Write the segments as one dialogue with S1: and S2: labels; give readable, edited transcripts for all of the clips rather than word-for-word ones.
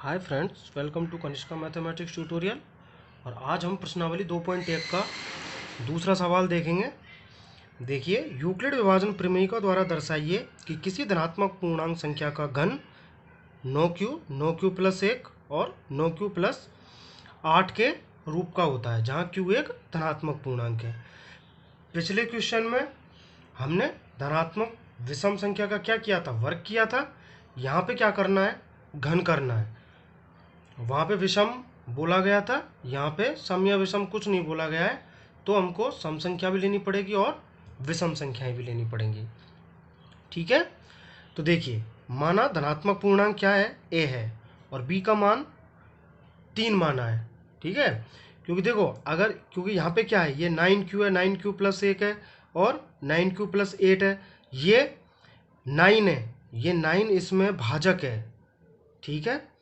S1: Hi friends, welcome to Kanishka mathematics tutorial. और आज हम प्रश्नावली 2.1 का दूसरा सवाल देखेंगे। देखिए, यूक्लिड विभाजन प्रमेयिका द्वारा दर्शाइए कि किसी धनात्मक पूर्णांक संख्या का घन 9q प्लस 1 और 9q प्लस 8 के रूप का होता है, जहाँ q एक धनात्मक पूर्णांक है। पिछले क्वेश्चन में हमने धनात्मक विषम संख्या का क्या किया था, वर्ग किया था। यहाँ पे क्या करना है, घन करना है। वहाँ पे विषम बोला गया था, यहाँ पे सम या विषम कुछ नहीं बोला गया है, तो हमको सम संख्या भी लेनी पड़ेगी और विषम संख्याएं भी लेनी पड़ेंगी। ठीक है, तो देखिए, माना धनात्मक पूर्णांक क्या है, a है, और b का मान 3 माना है। ठीक है, क्योंकि देखो, क्योंकि यहाँ पे क्या है, ये 9q है, 9q प्लस 1 है और 9q प्लस 8 है। ये 9 है, ये 9 इसमें भाजक है। ठीक है,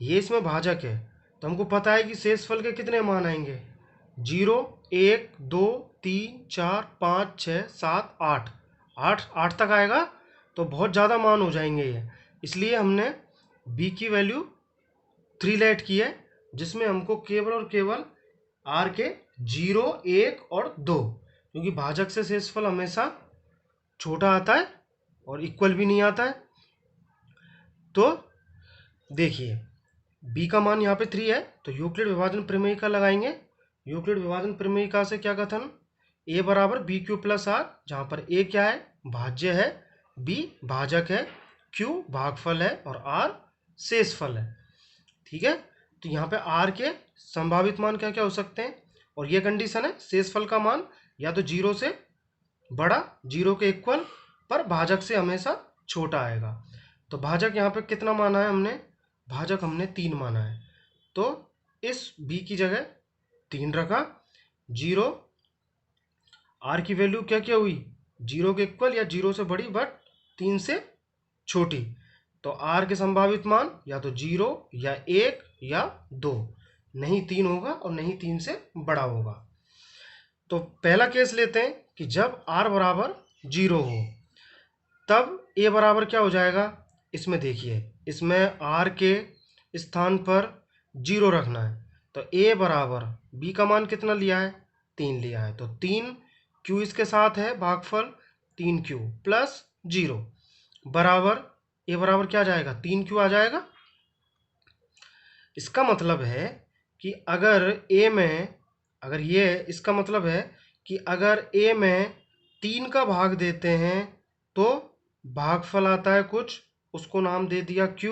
S1: ये इसमें भाजक है, तो हमको पता है कि शेषफल के कितने मान आएंगे, 0, 1, 2, 3, 4, 5, 6, 7, 8, 8 तक आएगा, तो बहुत ज़्यादा मान हो जाएंगे ये। इसलिए हमने b की वैल्यू 3 लेट की है, जिसमें हमको केवल और केवल r के 0, 1 और 2, क्योंकि भाजक से शेषफल हमेशा छोटा आता है और इक्वल भी नहीं आता है। तो देखिए, b का मान यहाँ पे 3 है, तो यूक्लिड विभाजन प्रमेयिका लगाएंगे। यूक्लिड विभाजन प्रमेयिका से क्या कथन, a बराबर बी क्यू प्लस आर, जहाँ पर a क्या है, भाज्य है, b भाजक है, q भागफल है और r शेषफल है। ठीक है, तो यहाँ पे r के संभावित मान क्या क्या हो सकते हैं, और ये कंडीशन है, शेषफल का मान या तो 0 से बड़ा, 0 के इक्वल, पर भाजक से हमेशा छोटा आएगा। तो भाजक यहाँ पे कितना माना है हमने, भाजक हमने 3 माना है, तो इस b की जगह 3 रखा। 0, r की वैल्यू क्या क्या हुई, 0 के इक्वल या 0 से बड़ी बट 3 से छोटी, तो r के संभावित मान या तो 0 या 1 या 2, नहीं 3 होगा और नहीं 3 से बड़ा होगा। तो पहला केस लेते हैं कि जब r बराबर 0 हो, तब a बराबर क्या हो जाएगा। इसमें देखिए, इसमें r के स्थान पर 0 रखना है, तो a बराबर b का मान कितना लिया है, 3 लिया है, तो 3 q इसके साथ है भागफल, 3q प्लस 0 बराबर a बराबर क्या आ जाएगा, 3q आ जाएगा। इसका मतलब है कि अगर a में, अगर ये इसका मतलब है कि अगर a में 3 का भाग देते हैं तो भागफल आता है कुछ, उसको नाम दे दिया q,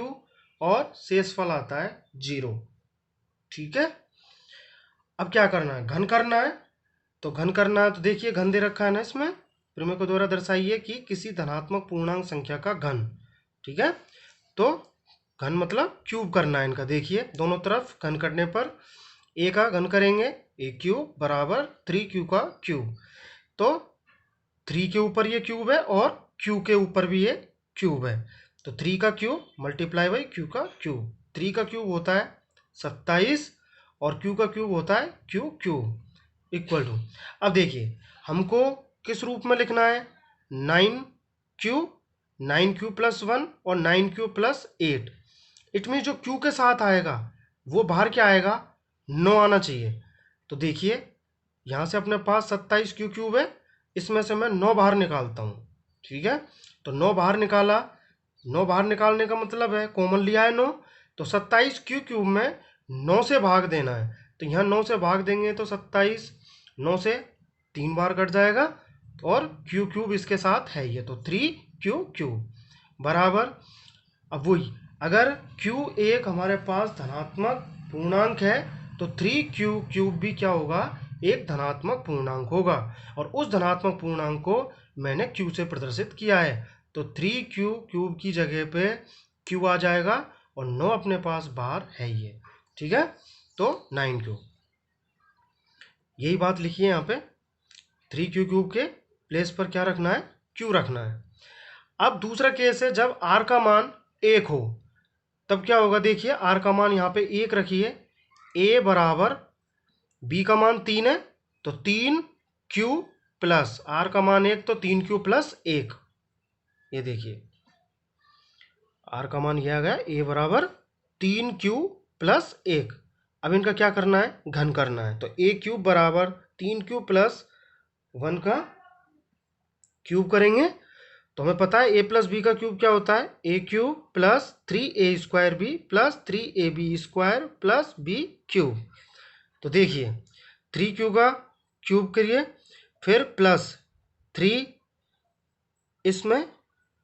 S1: और शेषफल आता है 0। ठीक है, अब क्या करना है, घन करना है। तो घन करना है, तो देखिए घन दे रखा है ना इसमें, प्रमेय को द्वारा दर्शाइए कि किसी धनात्मक पूर्णांक संख्या का घन। ठीक है, तो घन मतलब क्यूब करना है इनका। देखिए दोनों तरफ घन करने पर a का घन करेंगे, a क्यूब बराबर 3q का क्यूब, तो 3 के ऊपर ये क्यूब है और q के ऊपर भी ये क्यूब है, तो 3 का क्यूब मल्टीप्लाई बाई q का क्यूब। 3 का क्यूब होता है 27 और q का क्यूब होता है q क्यूब इक्वल टू, अब देखिए हमको किस रूप में लिखना है, 9q प्लस 1 और 9q प्लस 8। इट मीन जो q के साथ आएगा वो बाहर क्या आएगा, 9 आना चाहिए। तो देखिए यहाँ से अपने पास 27q क्यूब है, इसमें से मैं 9 बाहर निकालता हूँ। ठीक है, तो 9 बाहर निकाला, 9 बाहर निकालने का मतलब है कॉमन लिया है 9, तो 27q क्यूब में 9 से भाग देना है, तो यहाँ 9 से भाग देंगे तो 27, 9 से 3 बार कट जाएगा, और q क्यूब इसके साथ है ये, तो 3q क्यूब बराबर, अब वही, अगर q एक हमारे पास धनात्मक पूर्णांक है तो 3q क्यूब भी क्या होगा, एक धनात्मक पूर्णांक होगा, और उस धनात्मक पूर्णांक को मैंने q से प्रदर्शित किया है, तो 3q क्यूब की जगह पे q आ जाएगा, और 9 अपने पास बाहर है ये। ठीक है, तो 9q, यही बात लिखिए यहाँ पे, 3q क्यूब के प्लेस पर क्या रखना है, q रखना है। अब दूसरा केस है जब r का मान 1 हो, तब क्या होगा, देखिए r का मान यहाँ पे 1 रखिए, a बराबर b का मान 3 है, तो 3q प्लस r का मान 1, तो 3q प्लस 1। ये देखिए r का मान यह आ गया, a बराबर 3q प्लस 1। अब इनका क्या करना है, घन करना है। तो a क्यूब बराबर 3q प्लस 1 का क्यूब करेंगे। तो हमें पता है a प्लस बी का क्यूब क्या होता है, a cube plus 3a square B plus 3ab square plus b cube. तो देखिए 3q का क्यूब करिए, फिर प्लस 3, इसमें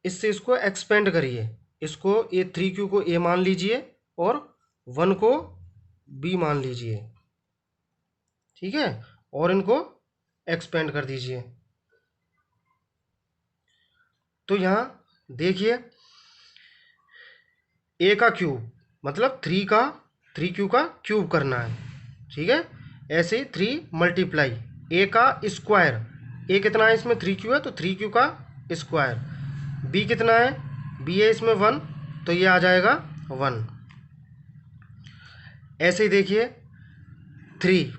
S1: इससे इसको एक्सपेंड करिए, इसको ये 3q को a मान लीजिए और 1 को b मान लीजिए, ठीक है, और इनको एक्सपेंड कर दीजिए। तो यहाँ देखिए a का क्यूब मतलब 3q का क्यूब करना है, ठीक है। ऐसे ही 3 मल्टीप्लाई a का स्क्वायर, a कितना है इसमें 3q है तो 3q का स्क्वायर, b कितना है, b है इसमें 1 तो ये आ जाएगा 1। ऐसे ही देखिए 3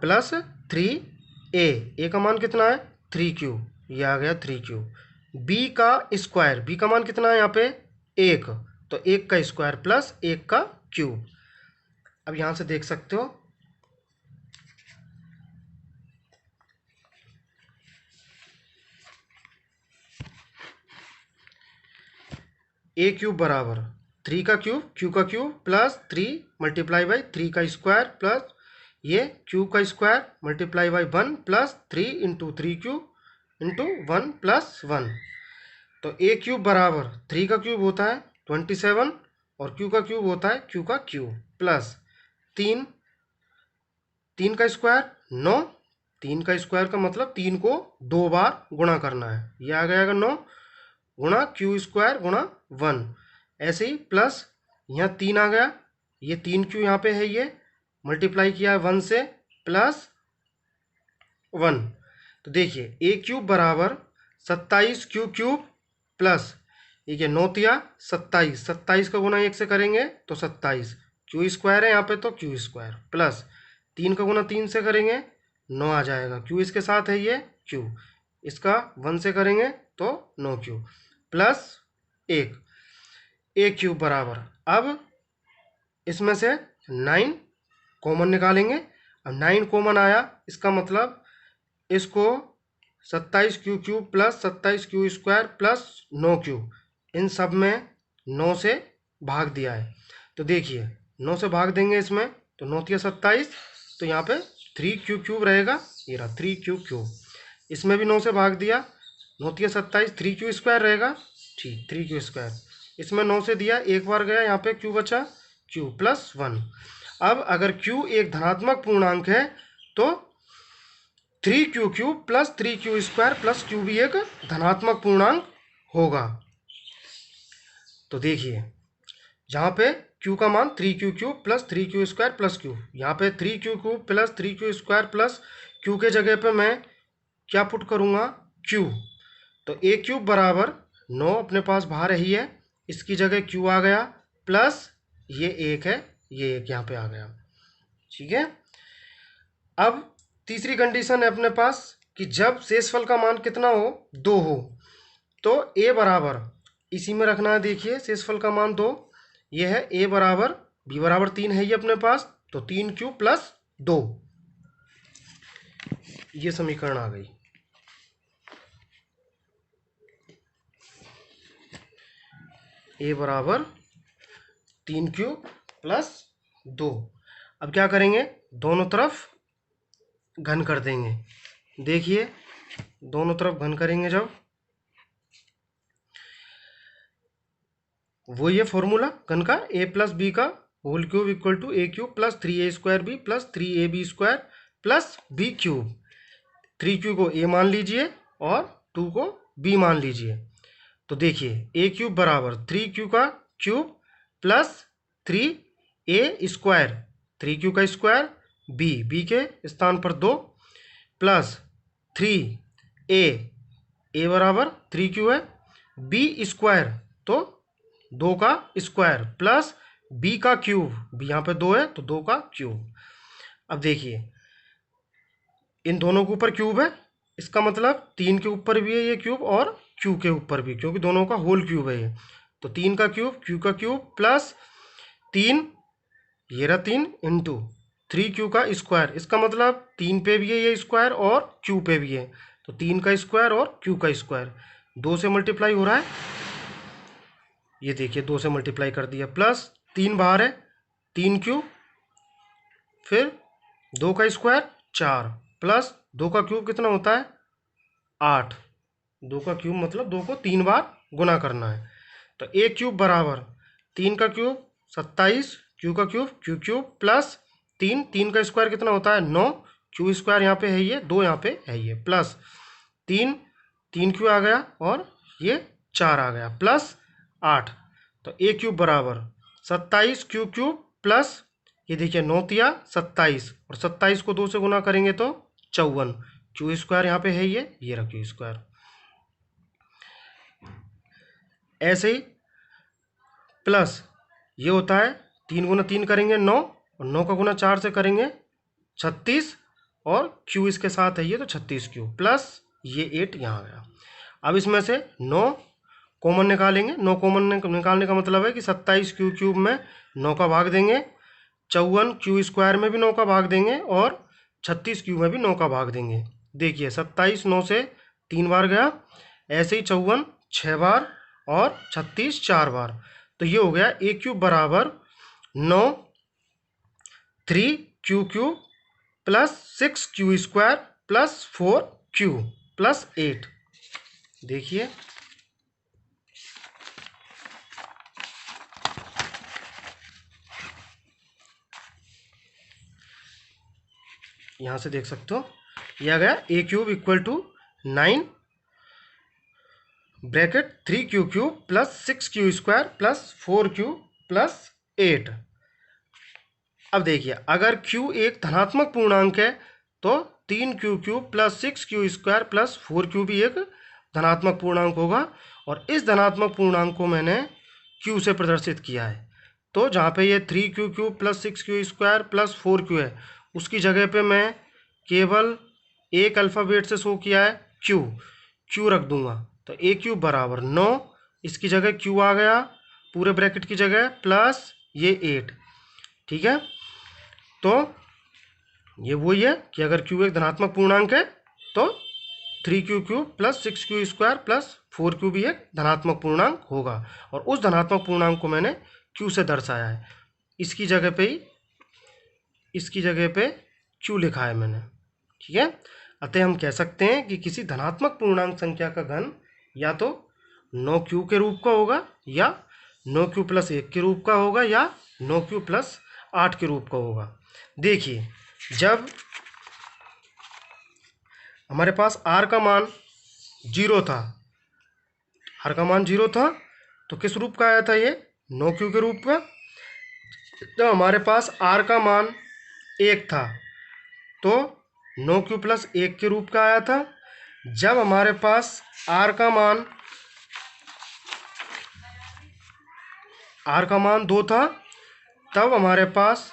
S1: प्लस 3a का मान कितना है 3q, ये आ गया 3q। b का स्क्वायर, b का मान कितना है यहाँ पे 1 तो 1 का स्क्वायर प्लस 1 का क्यूब। अब यहाँ से देख सकते हो a क्यूब बराबर 3 का क्यूब q का क्यूब प्लस 3 मल्टीप्लाई बाई 3 का स्क्वायर प्लस ये q का square multiply by 1 plus 3 into 3q into 1 plus 1। तो a क्यूब बराबर 3 का क्यूब होता है 27 और q का क्यूब होता है q का क्यूब प्लस 3 का स्क्वायर 9, 3 का स्क्वायर का मतलब 3 को 2 बार गुणा करना है, ये आ गया 9 गुणा क्यू स्क्वायर गुणा 1। ऐसे ही प्लस यहाँ 3 आ गया, ये 3q यहाँ पे है, ये मल्टीप्लाई किया है 1 से प्लस 1। तो देखिए a क्यूब बराबर 27q क्यूब प्लस ये 9 तिया 27, 27 का गुना 1 से करेंगे तो 27, क्यू स्क्वायर है यहाँ पे तो क्यू स्क्वायर प्लस 3 का गुना 3 से करेंगे 9 आ जाएगा, क्यू इसके साथ है ये क्यू, इसका 1 से करेंगे तो 9q प्लस 1 a क्यूब बराबर, अब इसमें से 9 कॉमन निकालेंगे। अब 9 कॉमन आया, इसका मतलब इसको 27q cube plus 27q square plus 9q इन सब में 9 से भाग दिया है। तो देखिए 9 से भाग देंगे इसमें तो 9 तिया 27, तो यहाँ पे 3q क्यूब रहेगा, ये रहा 3q क्यूब। इसमें भी 9 से भाग दिया, 9 तिया 27, 3q स्क्वायर रहेगा, ठीक 3q स्क्वायर। इसमें 9 से दिया, एक बार गया, यहाँ पे q बचा q प्लस 1। अब अगर q एक धनात्मक पूर्णांक है तो 3q cube plus 3q square plus q भी एक धनात्मक पूर्णांक होगा। तो देखिए जहाँ पे q का मान 3q cube plus 3q square plus q, यहाँ पे 3q cube plus 3q square plus q के जगह पे मैं क्या पुट करूँगा q। तो a क्यूब बराबर 9 अपने पास बाहर ही है, इसकी जगह q आ गया प्लस ये 1 है, ये 1 यहाँ पे आ गया, ठीक है। अब तीसरी कंडीशन है अपने पास कि जब शेषफल का मान कितना हो 2 हो तो a बराबर इसी में रखना है। देखिए शेषफल का मान 2, ये है a बराबर b बराबर 3 है ये अपने पास, तो 3q प्लस 2, ये समीकरण आ गई। a बराबर 3q प्लस 2। अब क्या करेंगे, दोनों तरफ घन कर देंगे। देखिए दोनों तरफ घन करेंगे जब, वो ये फॉर्मूला घन का a प्लस बी का whole cube equal to a cube plus 3a square B plus 3ab square plus b cube. 3q को a मान लीजिए और 2 को b मान लीजिए। तो देखिए a क्यूब बराबर 3q का cube plus 3a square, 3q का स्क्वायर, b के स्थान पर 2 प्लस 3a बराबर 3q है, b स्क्वायर तो 2 का स्क्वायर प्लस b का क्यूब, b यहाँ पे 2 है तो 2 का क्यूब। अब देखिए इन दोनों के ऊपर क्यूब है, इसका मतलब 3 के ऊपर भी है ये क्यूब और q के ऊपर भी, क्योंकि दोनों का होल क्यूब है ये। तो 3 का क्यूब q का क्यूब प्लस 3, ये रहा 3 इंटू 3q का स्क्वायर। इसका मतलब 3 पे भी है ये स्क्वायर और q पे भी है, तो 3 का स्क्वायर और q का स्क्वायर 2 से मल्टीप्लाई हो रहा है। ये देखिए 2 से मल्टीप्लाई कर दिया, प्लस 3 बाहर है 3q, फिर 2 का स्क्वायर 4, प्लस 2 का क्यूब कितना होता है 8। 2 का क्यूब मतलब 2 को 3 बार गुना करना है। तो a क्यूब बराबर 3 का क्यूब 27, q का क्यूब q क्यूब प्लस 3 का स्क्वायर कितना होता है 9, q स्क्वायर यहाँ पे है ये, 2 यहाँ पे है ये, प्लस 3q आ गया और ये 4 आ गया, प्लस 8। तो a क्यूब बराबर 27 q क्यूब प्लस ये देखिए 9 तिया 27, और 27 को 2 से गुना करेंगे तो 54, q स्क्वायर यहाँ पे है ये रहा q स्क्वायर। ऐसे ही प्लस ये होता है 3 गुना 3 करेंगे 9, और 9 का गुना 4 से करेंगे 36, और q इसके साथ है ये तो 36q, प्लस ये 8 यहाँ आ गया। अब इसमें से 9 कॉमन निकालेंगे, 9 कॉमन निकालने का मतलब है कि 27q क्यूब में 9 का भाग देंगे, 54 q स्क्वायर में भी 9 का भाग देंगे, और 36q में भी 9 का भाग देंगे। देखिए 27 9 से 3 बार गया, ऐसे ही 54 6 बार, और 36 4 बार। तो ये हो गया a क्यूब बराबर 9 3q cube plus 6q square plus 4q plus 8। देखिए यहाँ से देख सकते हो, यह आ गया a cube equal to 9 bracket 3q cube plus 6q square plus 4q plus 8। अब देखिए अगर q एक धनात्मक पूर्णांक है तो 3q cube plus 6q square plus 4q भी एक धनात्मक पूर्णांक होगा, और इस धनात्मक पूर्णांक को मैंने q से प्रदर्शित किया है। तो जहाँ पे ये 3q cube plus 6q square plus 4q है, उसकी जगह पे मैं केवल एक अल्फ़ाबेट से शो किया है q रख दूंगा। तो a क्यूब बराबर 9, इसकी जगह q आ गया पूरे ब्रैकेट की जगह, प्लस ये 8। ठीक है, तो ये वही है कि अगर q एक धनात्मक पूर्णांक है तो 3q cube plus 6q square plus 4q भी एक धनात्मक पूर्णांक होगा, और उस धनात्मक पूर्णांक को मैंने q से दर्शाया है। इसकी जगह पे q लिखा है मैंने। ठीक है, अतः हम कह सकते हैं कि किसी धनात्मक पूर्णांक संख्या का घन या तो 9q के रूप का होगा, या 9q प्लस 1 के रूप का होगा, या 9q प्लस 8 के रूप का होगा। देखिए जब हमारे पास r का मान 0 था, r का मान 0 था, तो किस रूप का आया था ये 9q के रूप का। जब हमारे पास r का मान 1 था तो 9q प्लस 1 के रूप का आया था। जब हमारे पास r का मान 2 था, तब हमारे पास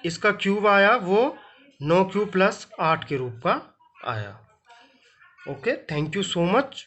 S1: इसका क्यूब आया, वो 9q प्लस 8 के रूप का आया। Okay, thank you so much.